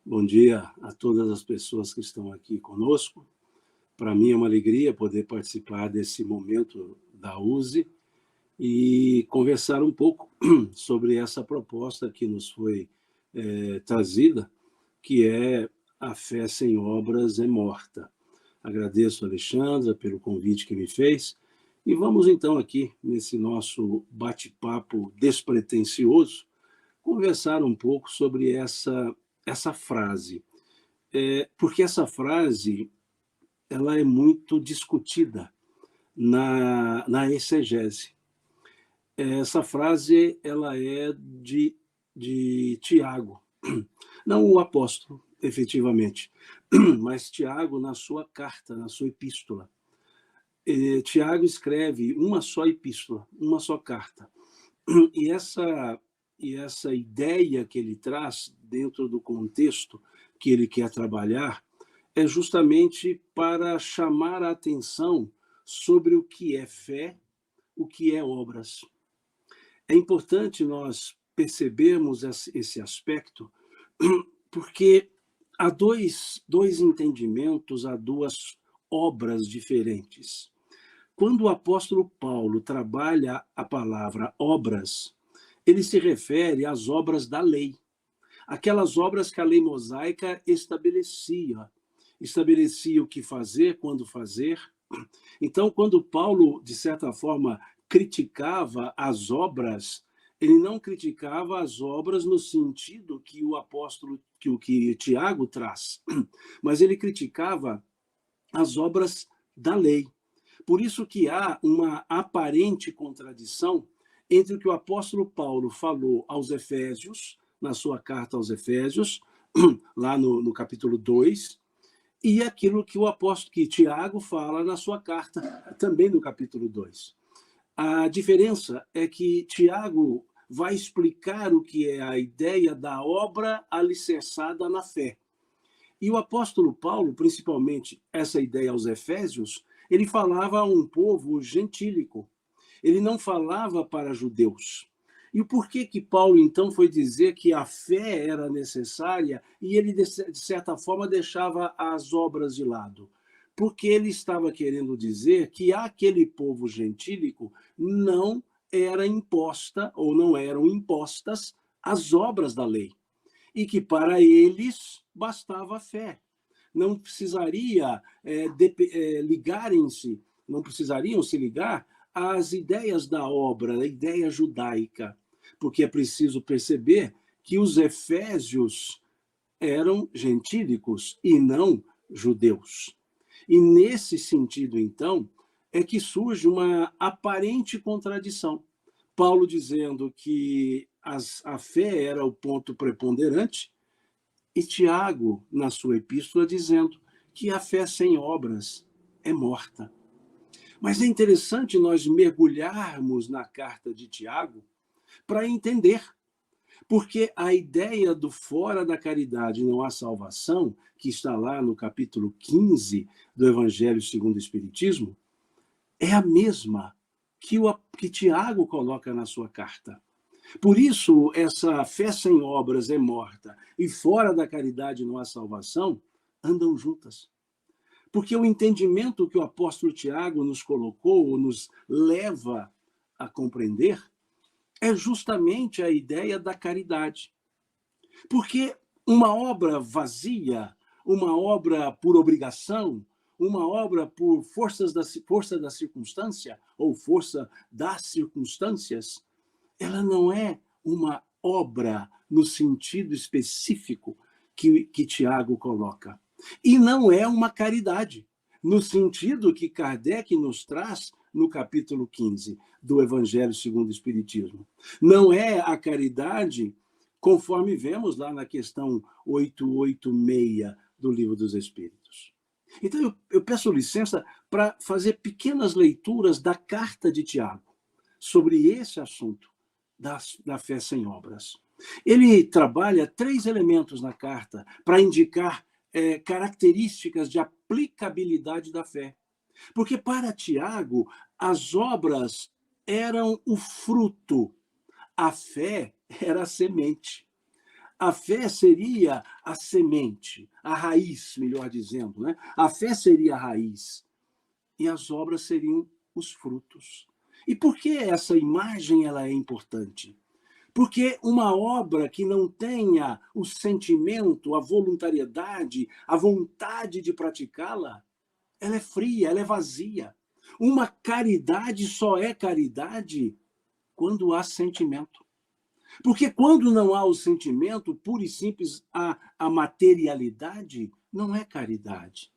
Bom dia a todas as pessoas que estão aqui conosco. Para mim é uma alegria poder participar desse momento da USE e conversar um pouco sobre essa proposta que nos foi trazida, que é a fé sem obras é morta. Agradeço a Alexandra pelo convite que me fez e vamos então aqui, nesse nosso bate-papo despretensioso, conversar um pouco sobre essa frase. Porque essa frase ela é muito discutida na exegese. Essa frase ela é de Tiago, não o apóstolo, efetivamente, mas Tiago na sua carta, na sua epístola. Tiago escreve uma só epístola, uma só carta. E essa ideia que ele traz dentro do contexto que ele quer trabalhar é justamente para chamar a atenção sobre o que é fé, o que é obras. É importante nós percebermos esse aspecto, porque há dois entendimentos, há duas obras diferentes. Quando o apóstolo Paulo trabalha a palavra obras, ele se refere às obras da lei, aquelas obras que a lei mosaica estabelecia o que fazer, quando fazer. Então, quando Paulo, de certa forma, criticava as obras, ele não criticava as obras no sentido que o apóstolo, que Tiago traz, mas ele criticava as obras da lei. Por isso que há uma aparente contradição entre o que o apóstolo Paulo falou aos Efésios, na sua carta aos Efésios, lá no capítulo 2, e aquilo que o apóstolo, que Tiago fala na sua carta, também no capítulo 2. A diferença é que Tiago vai explicar o que é a ideia da obra alicerçada na fé. E o apóstolo Paulo, principalmente essa ideia aos Efésios, ele falava a um povo gentílico. Ele não falava para judeus. E por que Paulo, então, foi dizer que a fé era necessária e ele, de certa forma, deixava as obras de lado? Porque ele estava querendo dizer que aquele povo gentílico não era imposta, ou não eram impostas, as obras da lei. E que para eles bastava a fé. Não precisaria ligarem-se, não precisariam se ligar às ideias da obra, a ideia judaica, porque é preciso perceber que os efésios eram gentílicos e não judeus. E nesse sentido, então, é que surge uma aparente contradição. Paulo dizendo que a fé era o ponto preponderante, e Tiago, na sua epístola, dizendo que a fé sem obras é morta. Mas é interessante nós mergulharmos na carta de Tiago para entender, porque a ideia do fora da caridade não há salvação, que está lá no capítulo 15 do Evangelho segundo o Espiritismo, é a mesma que Tiago coloca na sua carta. Por isso, essa fé sem obras é morta e fora da caridade não há salvação, andam juntas. Porque o entendimento que o apóstolo Tiago nos colocou, ou nos leva a compreender, é justamente a ideia da caridade. Porque uma obra vazia, uma obra por obrigação, uma obra por força da circunstância, ou força das circunstâncias, ela não é uma obra no sentido específico que Tiago coloca. E não é uma caridade, no sentido que Kardec nos traz no capítulo 15 do Evangelho segundo o Espiritismo. Não é a caridade conforme vemos lá na questão 886 do Livro dos Espíritos. Então, eu peço licença para fazer pequenas leituras da carta de Tiago sobre esse assunto da fé sem obras. Ele trabalha 3 elementos na carta para indicar características de aplicabilidade da fé. Porque para Tiago, as obras eram o fruto, a fé era a semente. A fé seria a semente, a raiz, melhor dizendo, né? A fé seria a raiz e as obras seriam os frutos. E por que essa imagem ela é importante? Porque uma obra que não tenha o sentimento, a voluntariedade, a vontade de praticá-la, ela é fria, ela é vazia. Uma caridade só é caridade quando há sentimento. Porque quando não há o sentimento, pura e simples, a materialidade não é caridade.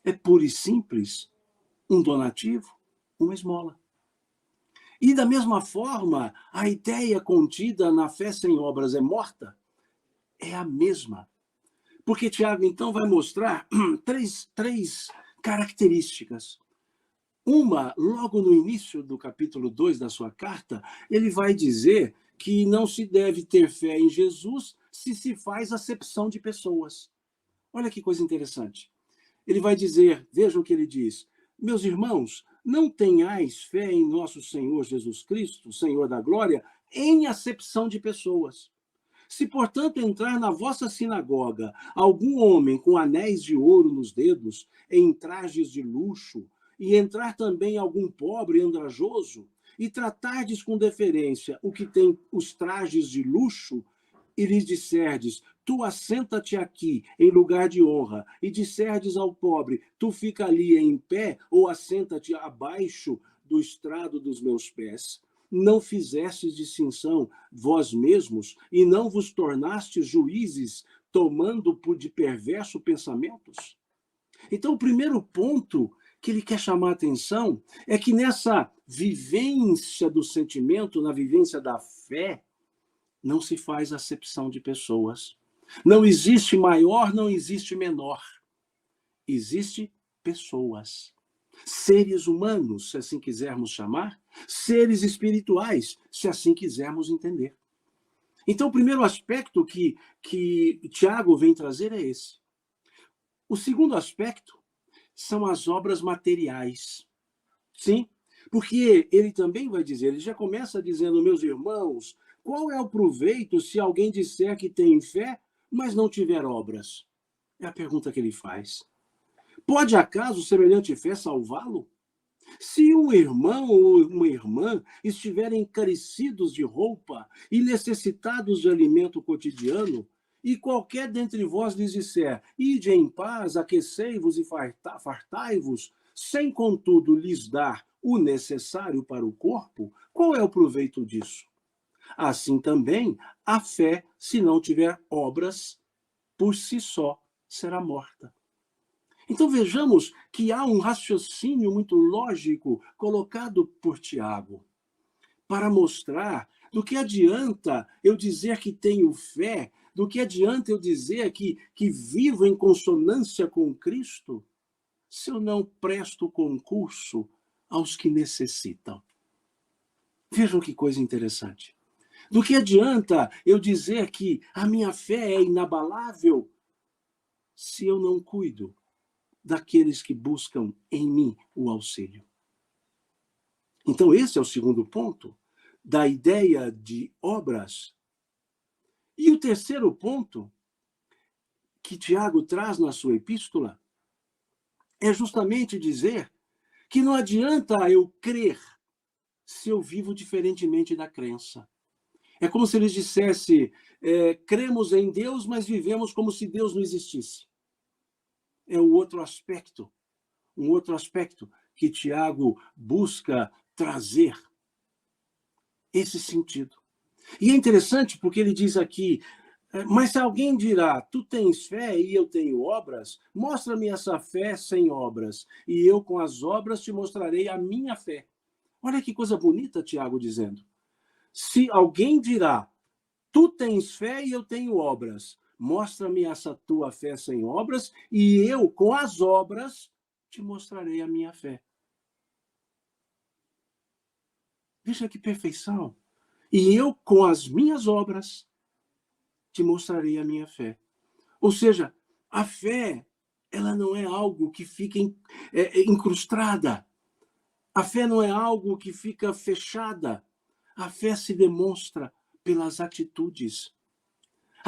É pura e simples um donativo, uma esmola. E da mesma forma, a ideia contida na fé sem obras é morta, é a mesma. Porque Tiago, então, vai mostrar três características. Uma, logo no início do capítulo 2 da sua carta, ele vai dizer que não se deve ter fé em Jesus se faz acepção de pessoas. Olha que coisa interessante. Ele vai dizer, veja o que ele diz: meus irmãos, não tenhais fé em nosso Senhor Jesus Cristo, Senhor da glória, em acepção de pessoas. Se, portanto, entrar na vossa sinagoga algum homem com anéis de ouro nos dedos, em trajes de luxo, e entrar também algum pobre andrajoso, e tratardes com deferência o que tem os trajes de luxo, e lhes disserdes, tu assenta-te aqui em lugar de honra, e disserdes ao pobre, tu fica ali em pé, ou assenta-te abaixo do estrado dos meus pés. Não fizestes distinção vós mesmos, e não vos tornastes juízes, tomando por de perverso pensamentos? Então, o primeiro ponto que ele quer chamar a atenção é que nessa vivência do sentimento, na vivência da fé, não se faz acepção de pessoas. Não existe maior, não existe menor. Existe pessoas. Seres humanos, se assim quisermos chamar, seres espirituais, se assim quisermos entender. Então, o primeiro aspecto que Tiago vem trazer é esse. O segundo aspecto são as obras materiais. Sim, porque ele também vai dizer, ele já começa dizendo, meus irmãos, qual é o proveito se alguém disser que tem fé, mas não tiver obras? É a pergunta que ele faz. Pode acaso semelhante fé salvá-lo? Se um irmão ou uma irmã estiverem carecidos de roupa e necessitados de alimento cotidiano, e qualquer dentre vós lhes disser, ide em paz, aquecei-vos e fartai-vos, sem contudo lhes dar o necessário para o corpo, qual é o proveito disso? Assim também, a fé, se não tiver obras, por si só será morta. Então vejamos que há um raciocínio muito lógico colocado por Tiago para mostrar do que adianta eu dizer que tenho fé, do que adianta eu dizer que vivo em consonância com Cristo, se eu não presto concurso aos que necessitam. Vejam que coisa interessante. Do que adianta eu dizer que a minha fé é inabalável se eu não cuido daqueles que buscam em mim o auxílio? Então, esse é o segundo ponto da ideia de obras. E o terceiro ponto que Tiago traz na sua epístola é justamente dizer que não adianta eu crer se eu vivo diferentemente da crença. É como se ele dissesse, cremos em Deus, mas vivemos como se Deus não existisse. É o outro aspecto, um outro aspecto que Tiago busca trazer esse sentido. E é interessante porque ele diz aqui, mas se alguém dirá, tu tens fé e eu tenho obras, mostra-me essa fé sem obras, e eu com as obras te mostrarei a minha fé. Olha que coisa bonita, Tiago dizendo. Se alguém dirá, tu tens fé e eu tenho obras, mostra-me essa tua fé sem obras, e eu com as obras te mostrarei a minha fé. Veja que perfeição. E eu, com as minhas obras, te mostrarei a minha fé. Ou seja, a fé, ela não é algo que fica incrustada. A fé não é algo que fica fechada. A fé se demonstra pelas atitudes.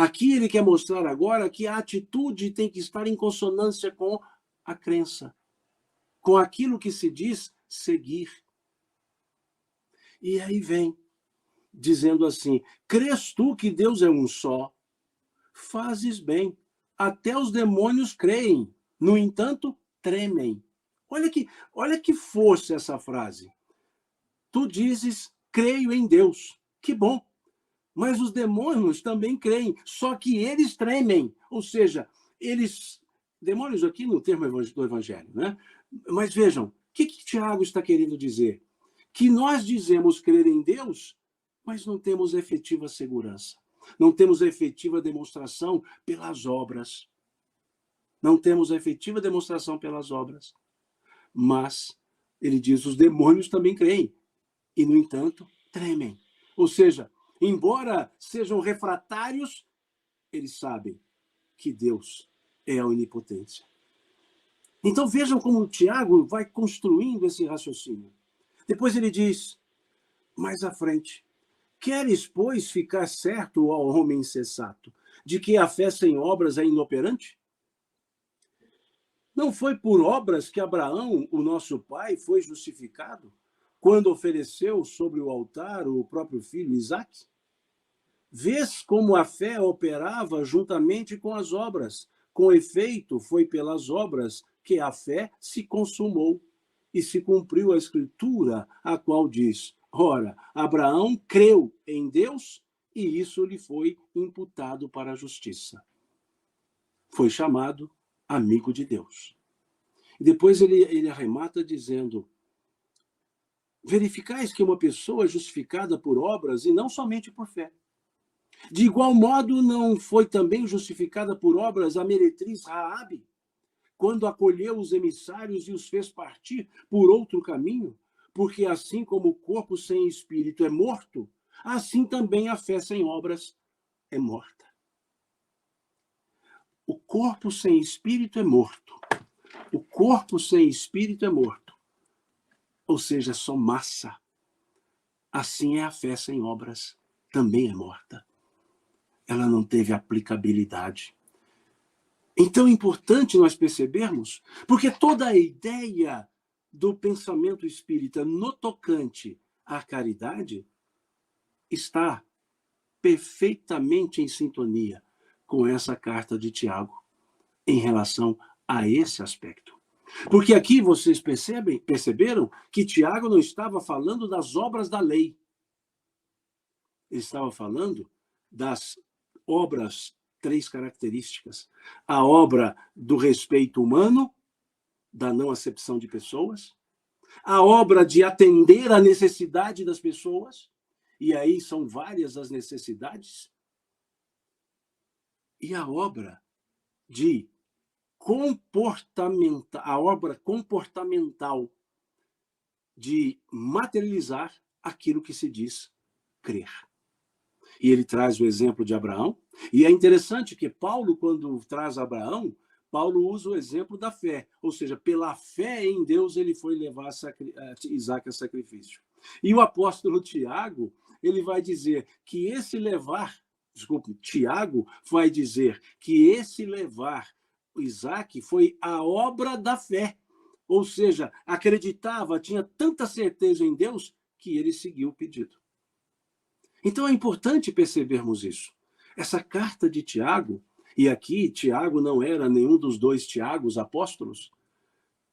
Aqui ele quer mostrar agora que a atitude tem que estar em consonância com a crença, com aquilo que se diz seguir. E aí vem dizendo assim: crês tu que Deus é um só? Fazes bem. Até os demônios creem. No entanto, tremem. Olha que força essa frase. Tu dizes, creio em Deus. Que bom. Mas os demônios também creem, só que eles tremem. Ou seja, eles... Demônios aqui no termo do evangelho, né? Mas vejam, o que Tiago está querendo dizer? Que nós dizemos crer em Deus, mas não temos efetiva segurança. Não temos efetiva demonstração pelas obras. Não temos efetiva demonstração pelas obras. Mas, ele diz, os demônios também creem. E, no entanto, tremem. Ou seja, embora sejam refratários, eles sabem que Deus é a onipotência. Então vejam como o Tiago vai construindo esse raciocínio. Depois ele diz, mais à frente, queres, pois, ficar certo, ó homem insensato, de que a fé sem obras é inoperante? Não foi por obras que Abraão, o nosso pai, foi justificado, quando ofereceu sobre o altar o próprio filho Isaque? Vês como a fé operava juntamente com as obras. Com efeito, foi pelas obras que a fé se consumou e se cumpriu a escritura, a qual diz, ora, Abraão creu em Deus e isso lhe foi imputado para a justiça. Foi chamado amigo de Deus. E depois ele arremata dizendo, verificais que uma pessoa é justificada por obras e não somente por fé. De igual modo, não foi também justificada por obras a meretriz Raabe, quando acolheu os emissários e os fez partir por outro caminho? Porque assim como o corpo sem espírito é morto, assim também a fé sem obras é morta. O corpo sem espírito é morto. O corpo sem espírito é morto. Ou seja, é só massa. Assim é a fé sem obras, também é morta. Ela não teve aplicabilidade. Então é importante nós percebermos, porque toda a ideia do pensamento espírita no tocante à caridade está perfeitamente em sintonia com essa carta de Tiago em relação a esse aspecto. Porque aqui vocês perceberam que Tiago não estava falando das obras da lei. Ele estava falando das obras, 3 características. A obra do respeito humano, da não acepção de pessoas. A obra de atender à necessidade das pessoas. E aí são várias as necessidades. E a obra de comportamental de materializar aquilo que se diz crer. E ele traz o exemplo de Abraão. E é interessante que Paulo, quando traz Abraão, Paulo usa o exemplo da fé. Ou seja, pela fé em Deus, ele foi levar Isaque a sacrifício. E o apóstolo Tiago, ele vai dizer que esse levar, Tiago vai dizer que esse levar Isaque foi a obra da fé. Ou seja, acreditava, tinha tanta certeza em Deus, que ele seguiu o pedido. Então é importante percebermos isso. Essa carta de Tiago, e aqui Tiago não era nenhum dos 2 Tiagos apóstolos,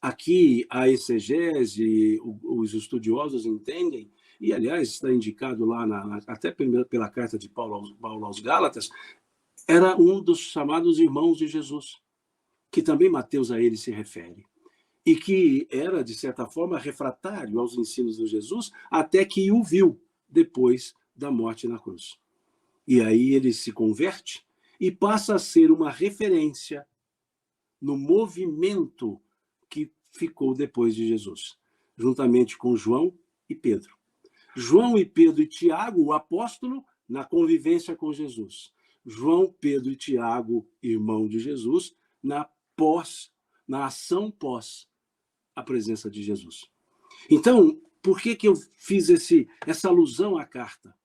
aqui a exegese, os estudiosos entendem, e aliás está indicado lá, até pela carta de Paulo aos Gálatas, era um dos chamados irmãos de Jesus, que também Mateus a ele se refere, e que era, de certa forma, refratário aos ensinos de Jesus, até que o viu depois da morte na cruz. E aí ele se converte e passa a ser uma referência no movimento que ficou depois de Jesus, juntamente com João e Pedro. João e Pedro e Tiago, o apóstolo, na convivência com Jesus. João, Pedro e Tiago, irmão de Jesus, na ação pós a presença de Jesus. Então, por que eu fiz essa alusão à carta?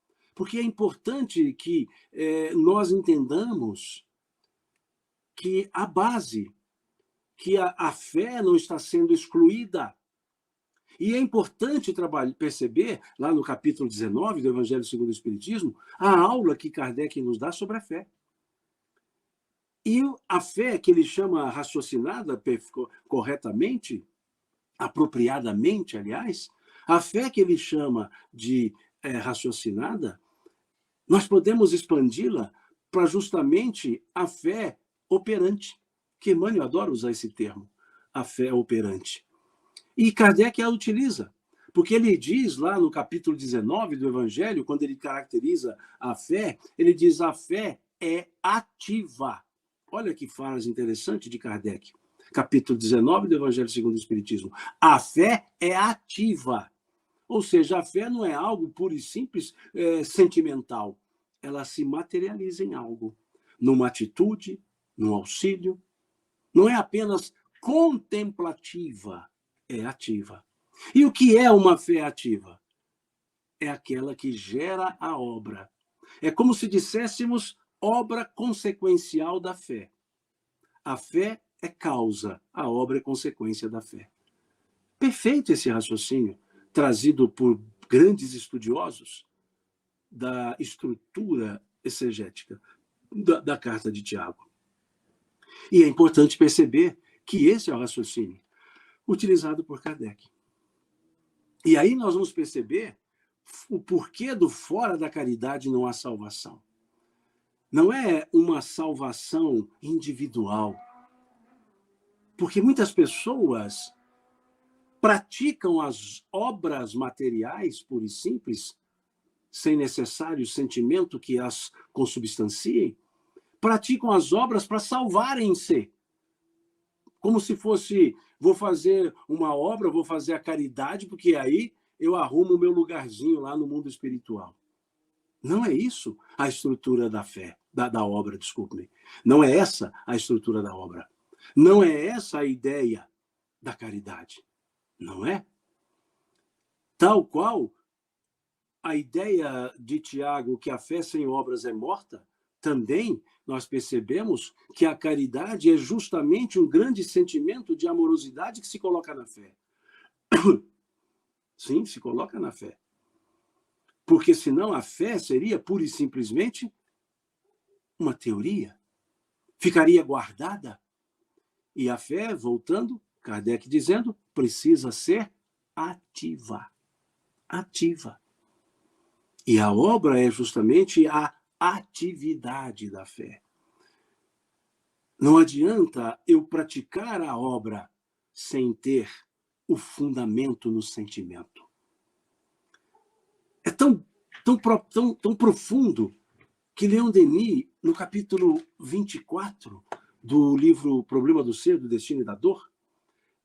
Porque é importante que nós entendamos que a base, que a fé não está sendo excluída. E é importante perceber, lá no capítulo 19 do Evangelho segundo o Espiritismo, a aula que Kardec nos dá sobre a fé. E a fé que ele chama raciocinada corretamente, apropriadamente, aliás, a fé que ele chama de raciocinada, nós podemos expandi-la para justamente a fé operante, que Emmanuel adora usar esse termo, a fé operante. E Kardec a utiliza, porque ele diz lá no capítulo 19 do Evangelho, quando ele caracteriza a fé, ele diz a fé é ativa. Olha que frase interessante de Kardec. Capítulo 19 do Evangelho segundo o Espiritismo. A fé é ativa. Ou seja, a fé não é algo puro e simples, sentimental. Ela se materializa em algo, numa atitude, num auxílio. Não é apenas contemplativa, é ativa. E o que é uma fé ativa? É aquela que gera a obra. É como se disséssemos obra consequencial da fé. A fé é causa, a obra é consequência da fé. Perfeito esse raciocínio, trazido por grandes estudiosos da estrutura exegética da carta de Tiago. E é importante perceber que esse é o raciocínio utilizado por Kardec. E aí nós vamos perceber o porquê do fora da caridade não há salvação. Não é uma salvação individual. Porque muitas pessoas praticam as obras materiais, pura e simples, sem necessário sentimento que as consubstanciem, praticam as obras para salvarem-se. Como se fosse, vou fazer uma obra, vou fazer a caridade, porque aí eu arrumo o meu lugarzinho lá no mundo espiritual. Não é isso a estrutura da fé, da obra, desculpe-me. Não é essa a estrutura da obra. Não é essa a ideia da caridade. Não é? Tal qual a ideia de Tiago que a fé sem obras é morta, também nós percebemos que a caridade é justamente um grande sentimento de amorosidade que se coloca na fé. Sim, se coloca na fé. Porque senão a fé seria pura e simplesmente uma teoria. Ficaria guardada. E a fé, voltando, Kardec dizendo, precisa ser ativa. Ativa. E a obra é justamente a atividade da fé. Não adianta eu praticar a obra sem ter o fundamento no sentimento. É tão profundo que Leon Denis, no capítulo 24 do livro Problema do Ser, do Destino e da Dor,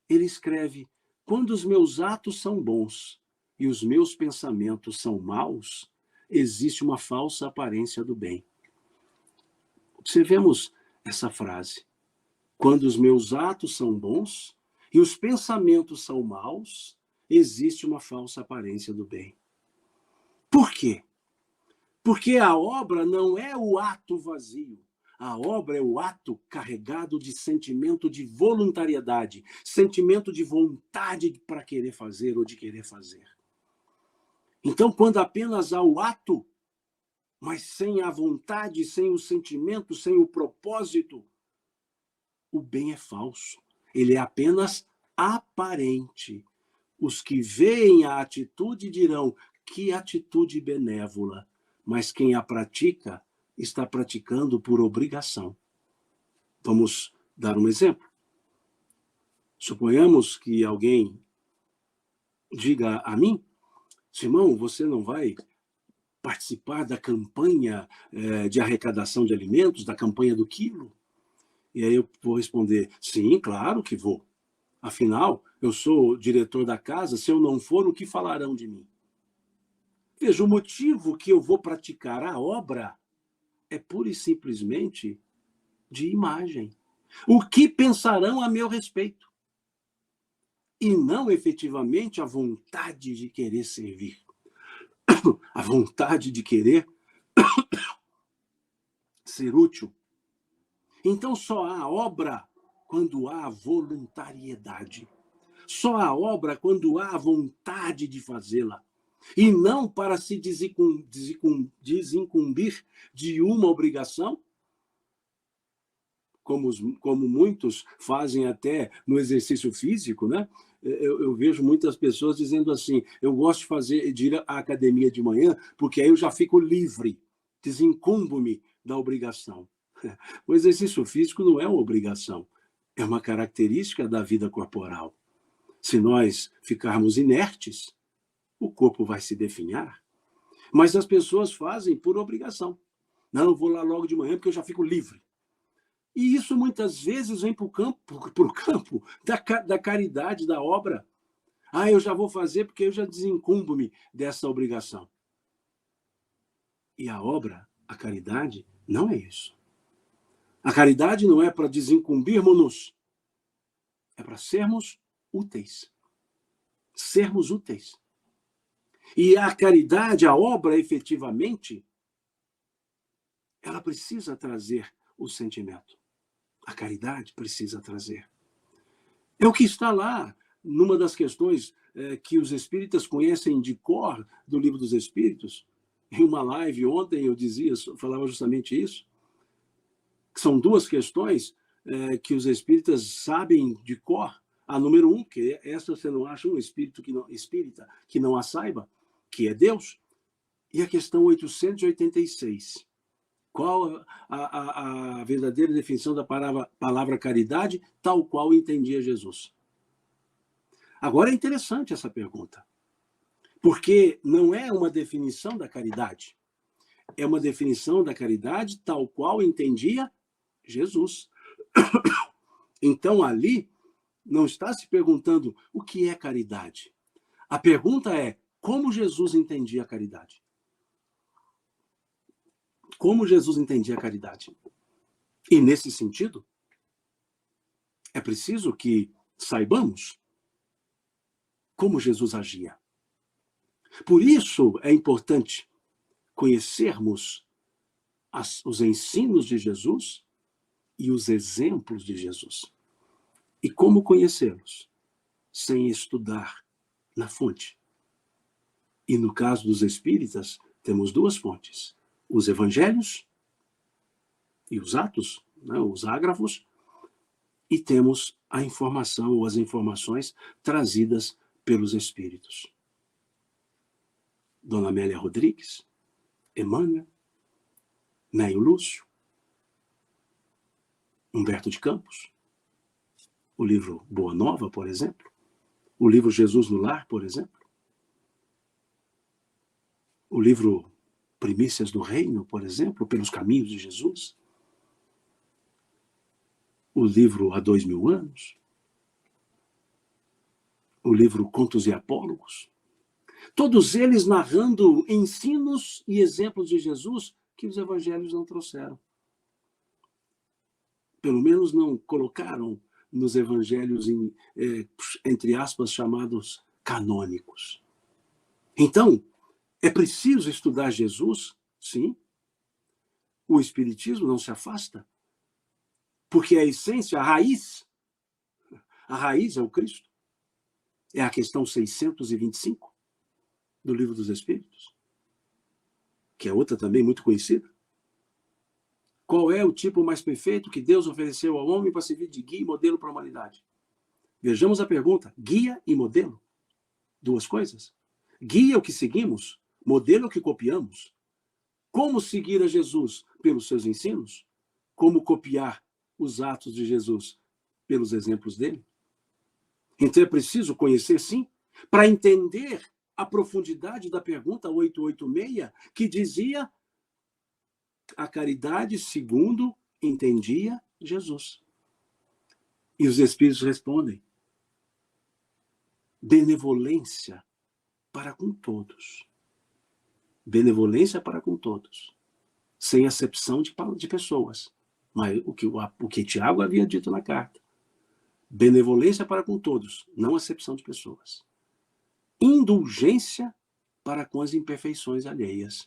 ele escreve: quando os meus atos são bons e os meus pensamentos são maus, existe uma falsa aparência do bem. Observemos essa frase. Quando os meus atos são bons e os pensamentos são maus, existe uma falsa aparência do bem. Por quê? Porque a obra não é o ato vazio. A obra é o ato carregado de sentimento de voluntariedade, sentimento de vontade para querer fazer ou de querer fazer. Então, quando apenas há o ato, mas sem a vontade, sem o sentimento, sem o propósito, o bem é falso. Ele é apenas aparente. Os que veem a atitude dirão: que atitude benévola. Mas quem a pratica está praticando por obrigação. Vamos dar um exemplo. Suponhamos que alguém diga a mim: Simão, você não vai participar da campanha de arrecadação de alimentos, da campanha do quilo? E aí eu vou responder: sim, claro que vou. Afinal, eu sou diretor da casa, se eu não for, o que falarão de mim? Veja, o motivo que eu vou praticar a obra é pura e simplesmente de imagem. O que pensarão a meu respeito? E não efetivamente a vontade de querer servir. a vontade de querer ser útil. Então só há obra quando há voluntariedade. Só há obra quando há vontade de fazê-la. E não para se desincumbir de uma obrigação, como muitos fazem até no exercício físico, né? Eu vejo muitas pessoas dizendo assim, eu gosto de ir à academia de manhã, porque aí eu já fico livre, desincumbo-me da obrigação. O exercício físico não é uma obrigação, é uma característica da vida corporal. Se nós ficarmos inertes, o corpo vai se definhar. Mas as pessoas fazem por obrigação. Não, eu vou lá logo de manhã porque eu já fico livre. E isso muitas vezes vem para o campo da caridade, da obra. Ah, eu já vou fazer porque eu já desincumbo-me dessa obrigação. E a obra, a caridade, não é isso. A caridade não é para desincumbirmos-nos, é para sermos úteis. Sermos úteis. E a caridade, a obra, efetivamente, ela precisa trazer o sentimento. A caridade precisa trazer. É o que está lá, numa das questões que os espíritas conhecem de cor do Livro dos Espíritos. Em uma live ontem eu falava justamente isso. São duas questões que os espíritas sabem de cor. A número 1, que essa você não acha um espírita que não a saiba, que é Deus. E a questão 886. Qual a verdadeira definição da palavra caridade, tal qual entendia Jesus? Agora é interessante essa pergunta, porque não é uma definição da caridade, é uma definição da caridade tal qual entendia Jesus. Então ali não está se perguntando o que é caridade. A pergunta é como Jesus entendia a caridade. Como Jesus entendia a caridade. E, nesse sentido, é preciso que saibamos como Jesus agia. Por isso, é importante conhecermos os ensinos de Jesus e os exemplos de Jesus. E como conhecê-los? Sem estudar na fonte. E, no caso dos espíritas, temos duas fontes. Os evangelhos e os atos, né, os ágrafos, e temos a informação ou as informações trazidas pelos espíritos. Dona Amélia Rodrigues, Emmanuel, Neio Lúcio, Humberto de Campos, o livro Boa Nova, por exemplo, o livro Jesus no Lar, por exemplo, o livro Primícias do Reino, por exemplo, Pelos Caminhos de Jesus, o livro Há 2000 Anos, o livro Contos e Apólogos, todos eles narrando ensinos e exemplos de Jesus que os evangelhos não trouxeram. Pelo menos não colocaram nos evangelhos, entre aspas, chamados canônicos. Então, é preciso estudar Jesus, sim. O Espiritismo não se afasta, porque a essência, a raiz é o Cristo. É a questão 625 do Livro dos Espíritos, que é outra também muito conhecida. Qual é o tipo mais perfeito que Deus ofereceu ao homem para servir de guia e modelo para a humanidade? Vejamos a pergunta. Guia e modelo? Duas coisas. Guia é o que seguimos, modelo é o que copiamos. Como seguir a Jesus? Pelos seus ensinos? Como copiar os atos de Jesus? Pelos exemplos dele? Então é preciso conhecer, sim, para entender a profundidade da pergunta 886, que dizia a caridade segundo entendia Jesus. E os Espíritos respondem: benevolência para com todos. Benevolência para com todos. Sem acepção de pessoas. Mas o que Tiago havia dito na carta. Benevolência para com todos, não acepção de pessoas. Indulgência para com as imperfeições alheias.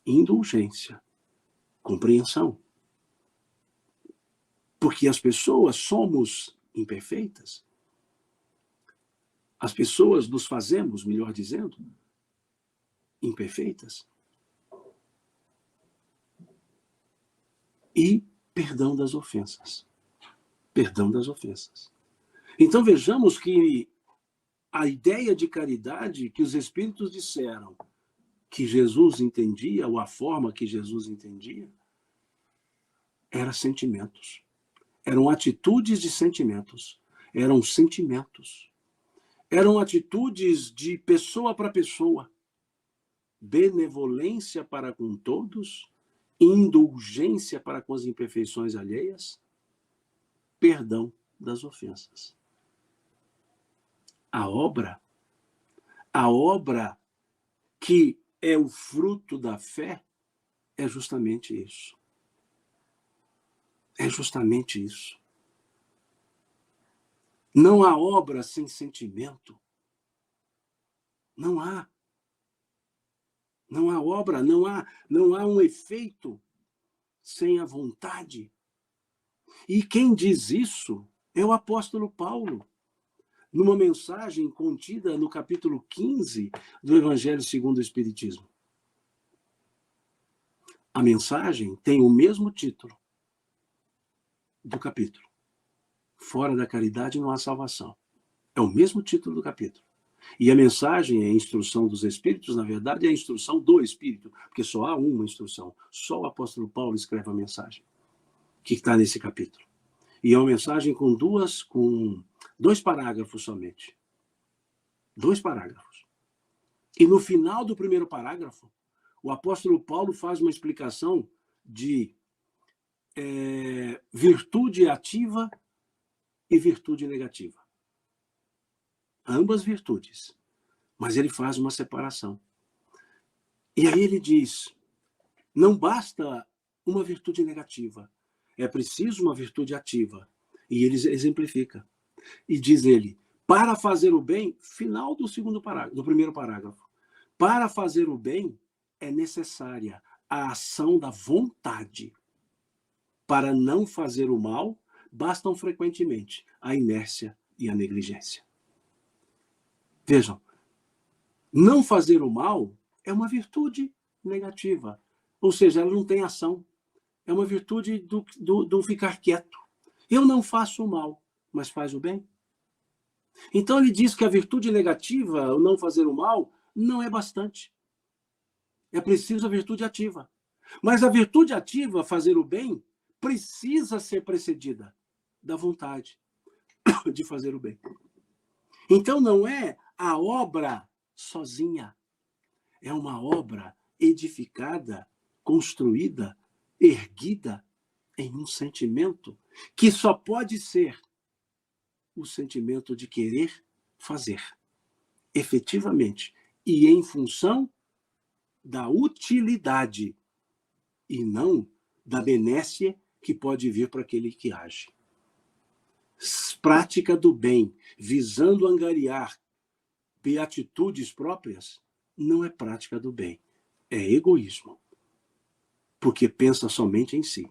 Indulgência, compreensão. Porque as pessoas somos imperfeitas. As pessoas nos fazemos, melhor dizendo, imperfeitas. E perdão das ofensas. Perdão das ofensas. Então vejamos que a ideia de caridade que os Espíritos disseram que Jesus entendia, ou a forma que Jesus entendia, eram sentimentos. Eram atitudes de sentimentos. Eram sentimentos. Eram atitudes de pessoa para pessoa. Benevolência para com todos, indulgência para com as imperfeições alheias, perdão das ofensas. A obra que é o fruto da fé é justamente isso. É justamente isso. Não há obra sem sentimento. Não há. Não há obra, não há um efeito sem a vontade. E quem diz isso é o apóstolo Paulo, numa mensagem contida no capítulo 15 do Evangelho segundo o Espiritismo. A mensagem tem o mesmo título do capítulo. Fora da caridade não há salvação. É o mesmo título do capítulo. E a mensagem, a instrução dos Espíritos, na verdade, é a instrução do Espírito, porque só há uma instrução. Só o apóstolo Paulo escreve a mensagem que está nesse capítulo. E é uma mensagem com dois parágrafos somente. 2 parágrafos. E no final do primeiro parágrafo, o apóstolo Paulo faz uma explicação de virtude ativa e virtude negativa. Ambas virtudes. Mas ele faz uma separação. E aí ele diz, não basta uma virtude negativa, é preciso uma virtude ativa. E ele exemplifica. E diz ele, para fazer o bem, final do primeiro parágrafo, para fazer o bem é necessária a ação da vontade. Para não fazer o mal, bastam frequentemente a inércia e a negligência. Vejam, não fazer o mal é uma virtude negativa. Ou seja, ela não tem ação. É uma virtude do ficar quieto. Eu não faço o mal, mas faz o bem. Então ele diz que a virtude negativa, o não fazer o mal, não é bastante. É preciso a virtude ativa. Mas a virtude ativa, fazer o bem, precisa ser precedida da vontade de fazer o bem. Então não é a obra sozinha. É uma obra edificada, construída, erguida em um sentimento que só pode ser o sentimento de querer fazer, efetivamente, e em função da utilidade, e não da benesse que pode vir para aquele que age. Prática do bem, visando angariar beatitudes próprias, não é prática do bem, é egoísmo, porque pensa somente em si.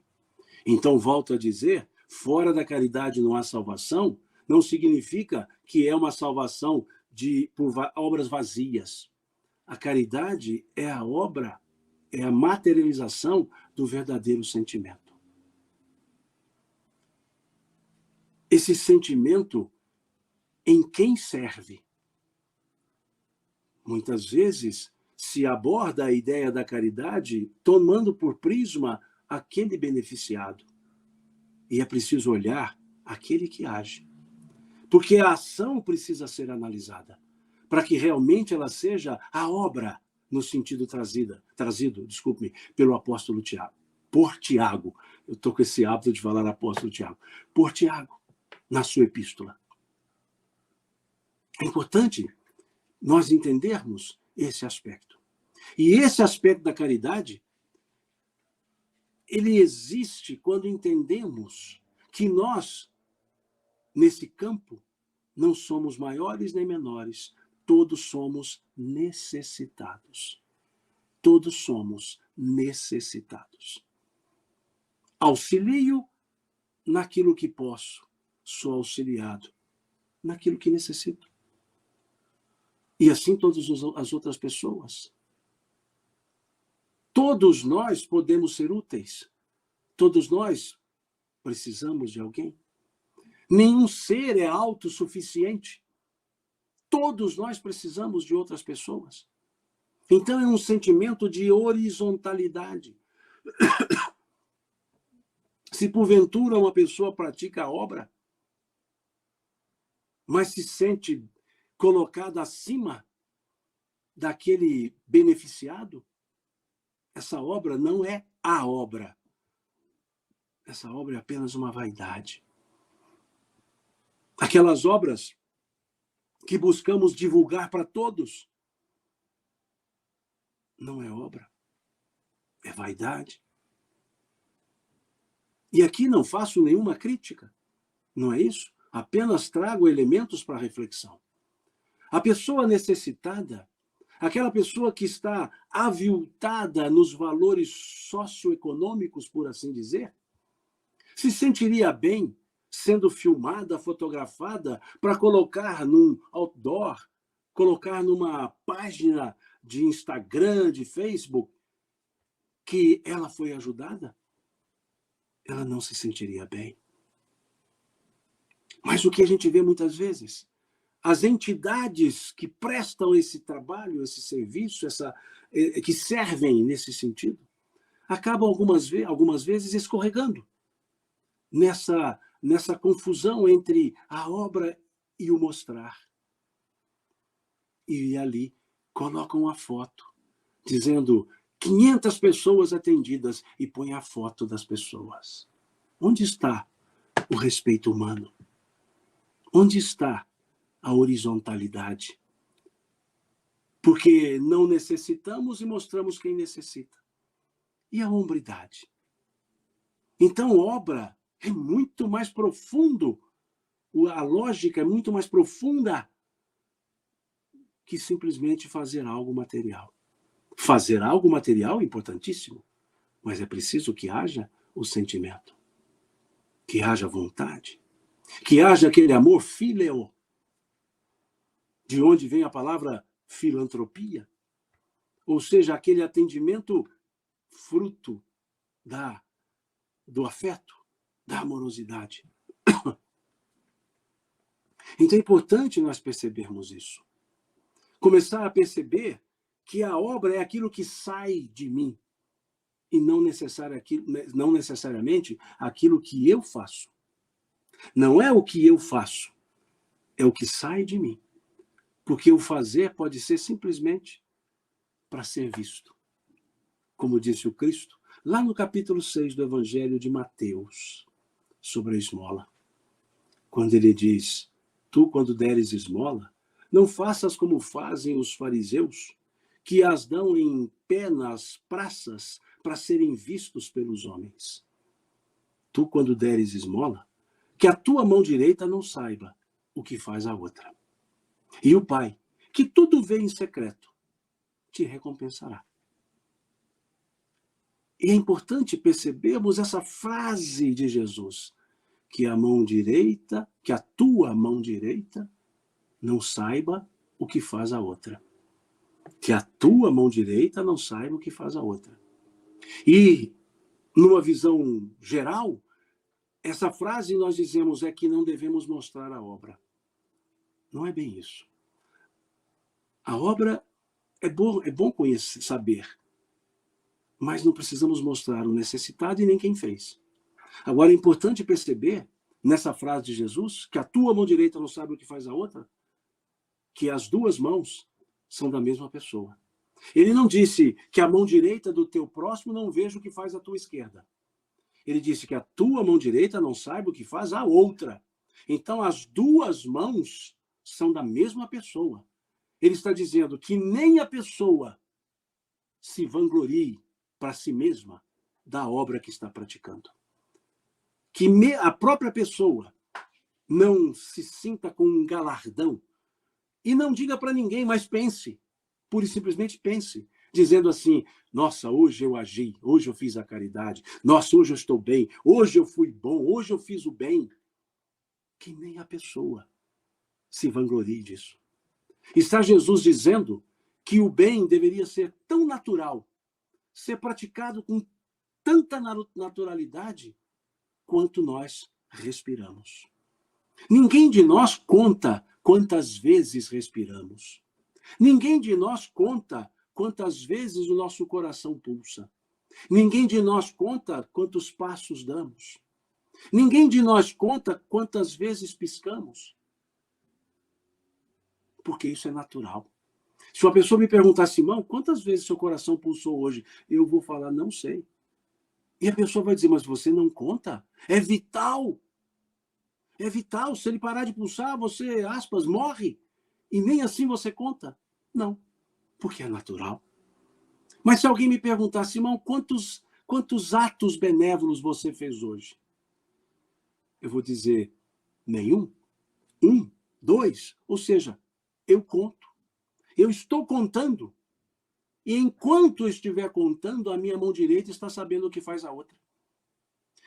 Então, volto a dizer, fora da caridade não há salvação, não significa que é uma salvação por obras vazias. A caridade é a obra, é a materialização do verdadeiro sentimento. Esse sentimento em quem serve? Muitas vezes se aborda a ideia da caridade tomando por prisma aquele beneficiado. E é preciso olhar aquele que age. Porque a ação precisa ser analisada, para que realmente ela seja a obra, no sentido trazido, pelo apóstolo Tiago. Por Tiago. Eu estou com esse hábito de falar apóstolo Tiago. Por Tiago, na sua epístola. É importante nós entendermos esse aspecto. E esse aspecto da caridade, ele existe quando entendemos que nós, nesse campo, não somos maiores nem menores. todos somos necessitados. Todos somos necessitados. Auxilio naquilo que posso, sou auxiliado naquilo que necessito. E assim todas as outras pessoas. Todos nós podemos ser úteis. Todos nós precisamos de alguém. Nenhum ser é autossuficiente. Todos nós precisamos de outras pessoas. Então é um sentimento de horizontalidade. Se porventura uma pessoa pratica a obra, mas se sente colocada acima daquele beneficiado, essa obra não é a obra. Essa obra é apenas uma vaidade. Aquelas obras que buscamos divulgar para todos, não é obra, é vaidade. E aqui não faço nenhuma crítica, não é isso? Apenas trago elementos para reflexão. A pessoa necessitada, aquela pessoa que está aviltada nos valores socioeconômicos, por assim dizer, se sentiria bem sendo filmada, fotografada, para colocar num outdoor, colocar numa página de Instagram, de Facebook, que ela foi ajudada? Ela não se sentiria bem. Mas o que a gente vê muitas vezes? As entidades que prestam esse trabalho, esse serviço, que servem nesse sentido, acabam algumas vezes escorregando nessa confusão entre a obra e o mostrar. E ali colocam a foto, dizendo 500 pessoas atendidas, e põe a foto das pessoas. Onde está o respeito humano? Onde está a horizontalidade? Porque não necessitamos e mostramos quem necessita. E a hombridade? Então, obra é muito mais profundo, a lógica é muito mais profunda que simplesmente fazer algo material. Fazer algo material é importantíssimo, mas é preciso que haja o sentimento, que haja vontade, que haja aquele amor fíleo, de onde vem a palavra filantropia, ou seja, aquele atendimento fruto do afeto, da amorosidade. Então é importante nós percebermos isso. Começar a perceber que a obra é aquilo que sai de mim e não necessariamente aquilo que eu faço. Não é o que eu faço, é o que sai de mim. Porque o fazer pode ser simplesmente para ser visto. Como disse o Cristo, lá no capítulo 6 do Evangelho de Mateus, sobre a esmola. Quando ele diz, tu quando deres esmola, não faças como fazem os fariseus, que as dão em pé nas praças para serem vistos pelos homens. Tu quando deres esmola, que a tua mão direita não saiba o que faz a outra. E o Pai, que tudo vê em secreto, te recompensará. E é importante percebermos essa frase de Jesus, que a mão direita, que a tua mão direita não saiba o que faz a outra. Que a tua mão direita não saiba o que faz a outra. E, numa visão geral, essa frase nós dizemos é que não devemos mostrar a obra. Não é bem isso. A obra é bom conhecer, saber, mas não precisamos mostrar o necessitado e nem quem fez. Agora é importante perceber, nessa frase de Jesus, que a tua mão direita não sabe o que faz a outra, que as duas mãos são da mesma pessoa. Ele não disse que a mão direita do teu próximo não veja o que faz a tua esquerda. Ele disse que a tua mão direita não saiba o que faz a outra. Então, as duas mãos são da mesma pessoa. Ele está dizendo que nem a pessoa se vanglorie para si mesma da obra que está praticando. Que a própria pessoa não se sinta com um galardão E não diga para ninguém, mas pense. Pura e simplesmente pense. Dizendo assim, nossa, hoje eu agi, hoje eu fiz a caridade, nossa, hoje eu estou bem, hoje eu fui bom, hoje eu fiz o bem. Que nem a pessoa se vanglorie disso. Está Jesus dizendo que o bem deveria ser tão natural, ser praticado com tanta naturalidade, quanto nós respiramos. Ninguém de nós conta quantas vezes respiramos. Ninguém de nós conta quantas vezes o nosso coração pulsa. Ninguém de nós conta quantos passos damos. Ninguém de nós conta quantas vezes piscamos. Porque isso é natural. Se uma pessoa me perguntar, Simão, quantas vezes seu coração pulsou hoje? Eu vou falar, não sei. E a pessoa vai dizer, mas você não conta? É vital. É vital. Se ele parar de pulsar, você, aspas, morre. E nem assim você conta. Não, porque é natural. Mas se alguém me perguntar, Simão, quantos atos benévolos você fez hoje? Eu vou dizer, nenhum, 1, 2, ou seja, eu conto. Eu estou contando. E enquanto eu estiver contando, a minha mão direita está sabendo o que faz a outra.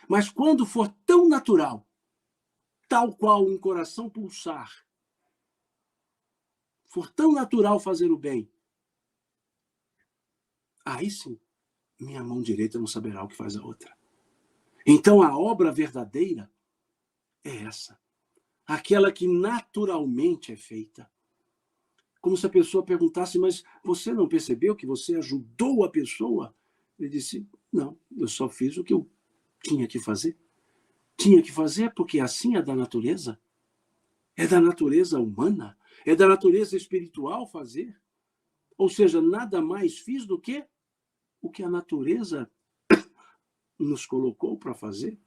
Mas quando for tão natural, tal qual um coração pulsar, for tão natural fazer o bem, aí sim, minha mão direita não saberá o que faz a outra. Então a obra verdadeira é essa. Aquela que naturalmente é feita. Como se a pessoa perguntasse, mas você não percebeu que você ajudou a pessoa? Ele disse, não, eu só fiz o que eu tinha que fazer. Tinha que fazer porque assim é da natureza. É da natureza humana. É da natureza espiritual fazer. Ou seja, nada mais fiz do que o que a natureza nos colocou para fazer.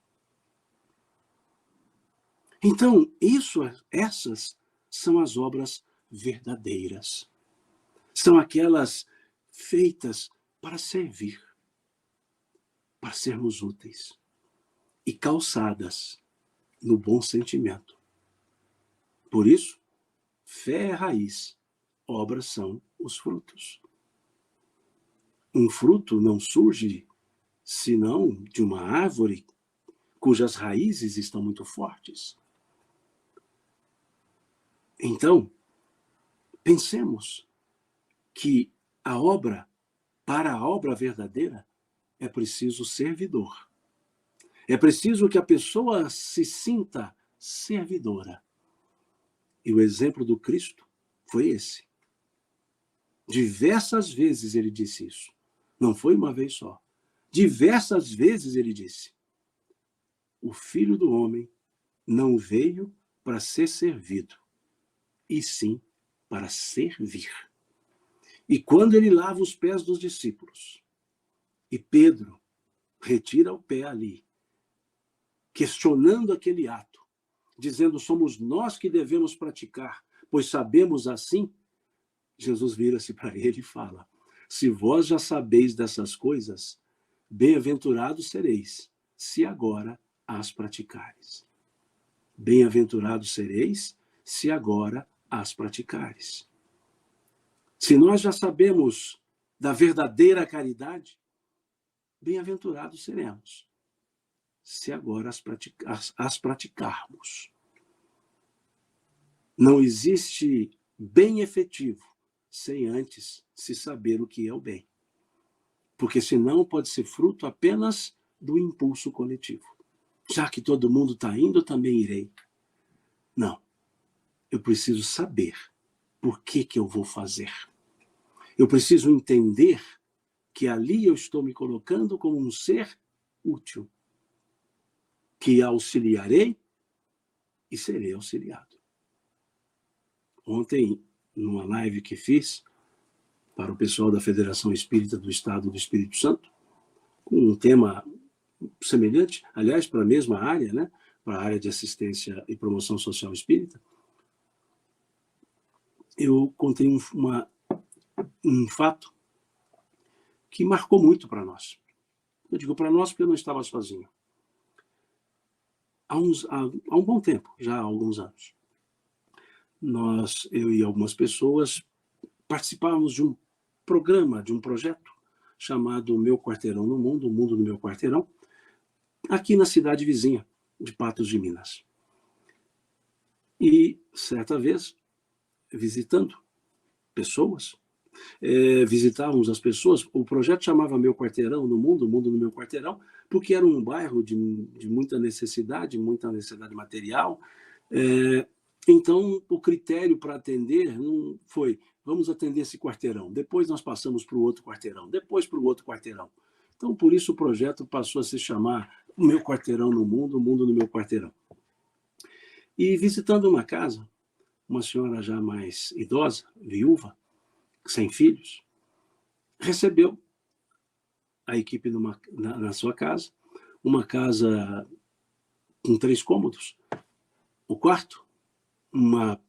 Então, essas são as obras verdadeiras. São aquelas feitas para servir, para sermos úteis e calçadas no bom sentimento. Por isso, fé é a raiz, obras são os frutos. Um fruto não surge senão de uma árvore cujas raízes estão muito fortes. Então, pensemos que para a obra verdadeira, é preciso servidor. É preciso que a pessoa se sinta servidora. E o exemplo do Cristo foi esse. Diversas vezes ele disse isso. Não foi uma vez só. Diversas vezes ele disse: o Filho do Homem não veio para ser servido, e sim para servir. E quando ele lava os pés dos discípulos, e Pedro retira o pé ali, questionando aquele ato, dizendo, somos nós que devemos praticar, pois sabemos assim, Jesus vira-se para ele e fala, se vós já sabeis dessas coisas, bem-aventurados sereis, se agora as praticares. Bem-aventurados sereis, se agora as praticares. Se nós já sabemos da verdadeira caridade, bem-aventurados seremos, se agora as praticarmos. Não existe bem efetivo sem antes se saber o que é o bem. Porque senão pode ser fruto apenas do impulso coletivo. Já que todo mundo está indo, eu também irei. Não. Eu preciso saber por que eu vou fazer. Eu preciso entender que ali eu estou me colocando como um ser útil, que auxiliarei e serei auxiliado. Ontem, numa live que fiz para o pessoal da Federação Espírita do Estado do Espírito Santo, com um tema semelhante, aliás, para a mesma área, né? Para a área de assistência e promoção social espírita, eu contei um fato que marcou muito para nós. Eu digo para nós porque eu não estava sozinho. Há um bom tempo, já há alguns anos, eu e algumas pessoas, participávamos de um programa, de um projeto chamado Meu Quarteirão no Mundo, o Mundo no Meu Quarteirão, aqui na cidade vizinha de Patos de Minas. E, certa vez, visitando pessoas, visitávamos as pessoas, o projeto chamava Meu Quarteirão no Mundo, o Mundo no Meu Quarteirão, porque era um bairro de muita necessidade material. Então, o critério para atender não foi, vamos atender esse quarteirão, depois nós passamos para o outro quarteirão, depois para o outro quarteirão. Então, por isso o projeto passou a se chamar O Meu Quarteirão no Mundo, o Mundo no Meu Quarteirão. E visitando uma casa, uma senhora já mais idosa, viúva, sem filhos, recebeu a equipe na sua casa, uma casa com 3 cômodos, o quarto, uma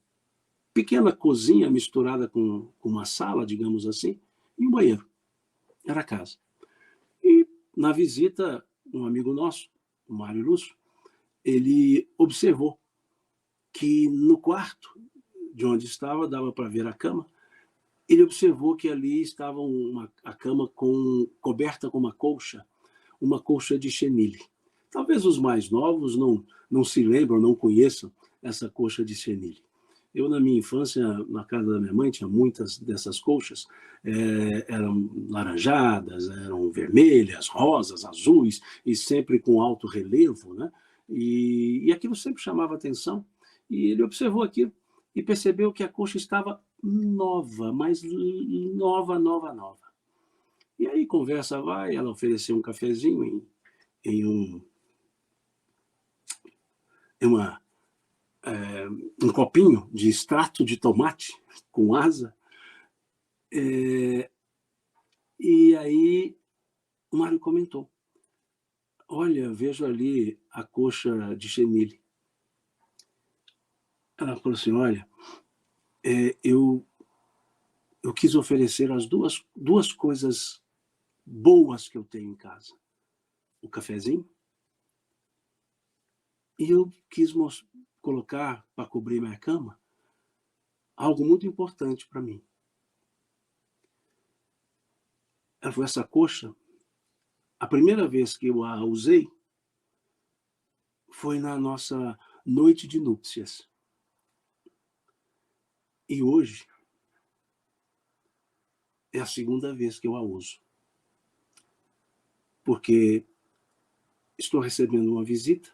pequena cozinha misturada com uma sala, digamos assim, e um banheiro. Era a casa. E na visita, um amigo nosso, o Mário Lúcio, ele observou que no quarto de onde estava, dava para ver a cama, ele observou que ali estava a cama coberta com uma colcha de chenille. Talvez os mais novos não se lembram, não conheçam essa colcha de chenille. Eu, na minha infância, na casa da minha mãe, tinha muitas dessas colchas, eram laranjadas, eram vermelhas, rosas, azuis, e sempre com alto relevo, né? E aquilo sempre chamava atenção. E ele observou aquilo e percebeu que a colcha estava nova, mas nova, nova, nova. E aí, conversa vai, ela ofereceu um cafezinho em um copinho de extrato de tomate com asa. E aí o Mário comentou: olha, vejo ali a colcha de chenille. Ela falou assim: olha, eu quis oferecer as duas coisas boas que eu tenho em casa. O cafezinho, e eu quis colocar para cobrir minha cama algo muito importante para mim. Ela falou: essa colcha, a primeira vez que eu a usei foi na nossa noite de núpcias. E hoje é a segunda vez que eu a uso. Porque estou recebendo uma visita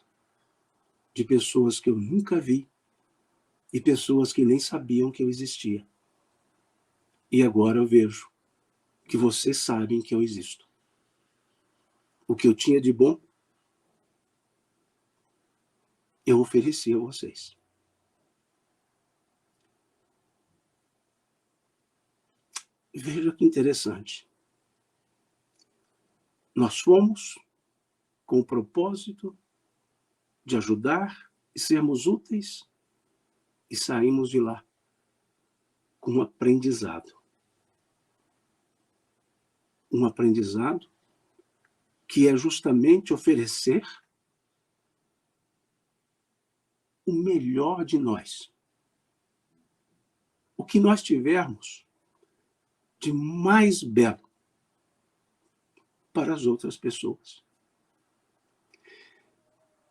de pessoas que eu nunca vi e pessoas que nem sabiam que eu existia. E agora eu vejo que vocês sabem que eu existo. O que eu tinha de bom, eu ofereci a vocês. Veja que interessante. Nós fomos com o propósito de ajudar e sermos úteis e saímos de lá com um aprendizado. Um aprendizado que é justamente oferecer o melhor de nós. O que nós tivermos de mais belo para as outras pessoas.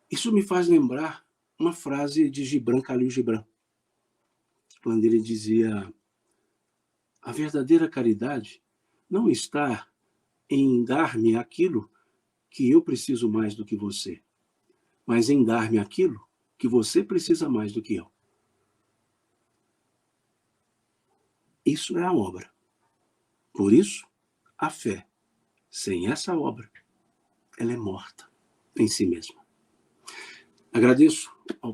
Isso me faz lembrar uma frase de Gibran Khalil Gibran, quando ele dizia: a verdadeira caridade não está em dar-me aquilo que eu preciso mais do que você, mas em dar-me aquilo que você precisa mais do que eu. Isso é a obra. Por isso, a fé, sem essa obra, ela é morta em si mesma. Agradeço ao